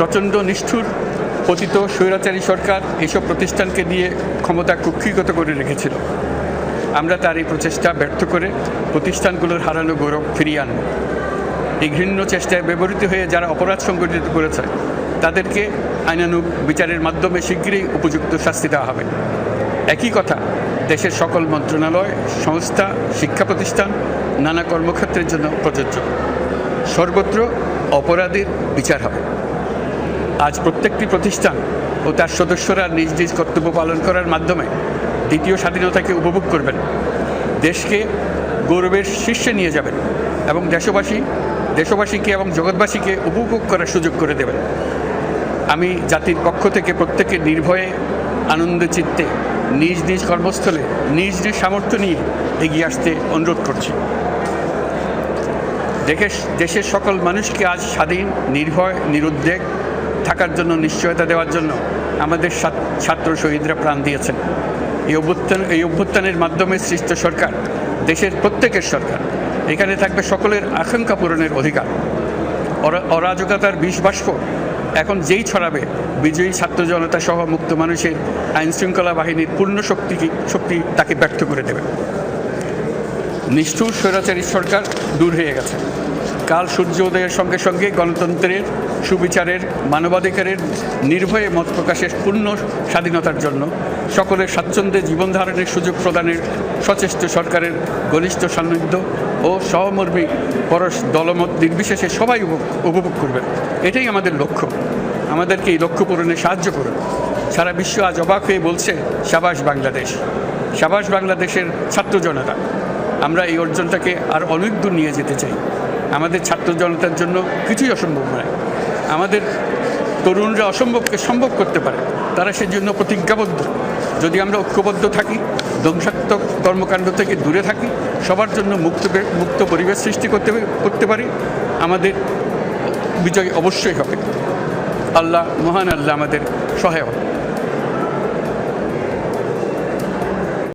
প্রচণ্ড নিষ্ঠুর পতিত স্বৈরাচারী সরকার এইসব প্রতিষ্ঠানকে দিয়ে ক্ষমতা কুক্ষিগত করে রেখেছিল। আমরা তার এই প্রচেষ্টা ব্যর্থ করে প্রতিষ্ঠানগুলোর হারানো গৌরব ফিরিয়ে আনব। এই ঘৃণ্য চেষ্টায় ব্যবহৃত হয়ে যারা অপরাধ সংগঠিত করেছে তাদেরকে আইনানুগ বিচারের মাধ্যমে শীঘ্রই উপযুক্ত শাস্তি দেওয়া হবে। একই কথা দেশের সকল মন্ত্রণালয়, সংস্থা, শিক্ষা প্রতিষ্ঠান, নানা কর্মক্ষেত্রের জন্য প্রযোজ্য। সর্বত্র অপরাধীর বিচার হবে। আজ প্রত্যেকটি প্রতিষ্ঠান ও তার সদস্যরা নিজ নিজ কর্তব্য পালন করার মাধ্যমে দ্বিতীয় স্বাধীনতাকে উপভোগ করবেন, দেশকে গৌরবের শীর্ষে নিয়ে যাবেন এবং দেশবাসীকে এবং জগৎবাসীকে উপভোগ করার সুযোগ করে দেবেন। আমি জাতির পক্ষ থেকে প্রত্যেকে নির্ভয়ে আনন্দ চিত্তে নিজ নিজ কর্মস্থলে নিজ নিজ সামর্থ্য নিয়ে এগিয়ে আসতে অনুরোধ করছি। দেশের সকল মানুষকে আজ স্বাধীন, নির্ভয়, নিরুদ্বেগ থাকার জন্য নিশ্চয়তা দেওয়ার জন্য আমাদের ছাত্র শহীদরা প্রাণ দিয়েছেন। এই অভ্যুত্থানের মাধ্যমে সৃষ্ট সরকার দেশের প্রত্যেকের সরকার। এখানে থাকবে সকলের আকাঙ্ক্ষা পূরণের অধিকার। অরাজকতার বিষ বাষ্প এখন যেই ছড়াবে, বিজয়ী ছাত্র জনতা সহ মুক্ত মানুষের আইনশৃঙ্খলা বাহিনীর পূর্ণ শক্তি তাকে ব্যর্থ করে দেবে। নিষ্ঠুর স্বৈরাচারী সরকার দূর হয়ে গেছে। কাল সূর্য উদয়ের সঙ্গে সঙ্গে গণতন্ত্রের, সুবিচারের, মানবাধিকারের, নির্ভয়ে মত প্রকাশের পূর্ণ স্বাধীনতার জন্য সকলের স্বাচ্ছন্দ্যে জীবনধারণের সুযোগ প্রদানের সচেষ্ট সরকারের ঘনিষ্ঠ সান্নিধ্য ও সহমর্মী পরশ দলমত নির্বিশেষে সবাই উপভোগ করবেন। এটাই আমাদের লক্ষ্য। আমাদেরকে এই লক্ষ্য পূরণে সাহায্য করুন। সারা বিশ্ব আজ অবাক হয়ে বলছে, সাবাস বাংলাদেশ, সাবাস বাংলাদেশের ছাত্র জনতা। আমরা এই অর্জনটাকে আর অনেক দূর নিয়ে যেতে চাই। আমাদের ছাত্র জনতার জন্য কিছুই অসম্ভব নয়। আমাদের তরুণরা অসম্ভবকে সম্ভব করতে পারে, তারা সেজন্য প্রতিজ্ঞাবদ্ধ। যদি আমরা ঐক্যবদ্ধ থাকি, ধ্বংসাত্মক কর্মকাণ্ড থেকে দূরে থাকি, সবার জন্য মুক্ত পরিবেশ সৃষ্টি করতে পারি, আমাদের বিজয় অবশ্যই হবে। মহান আল্লাহ আমাদের সহায়।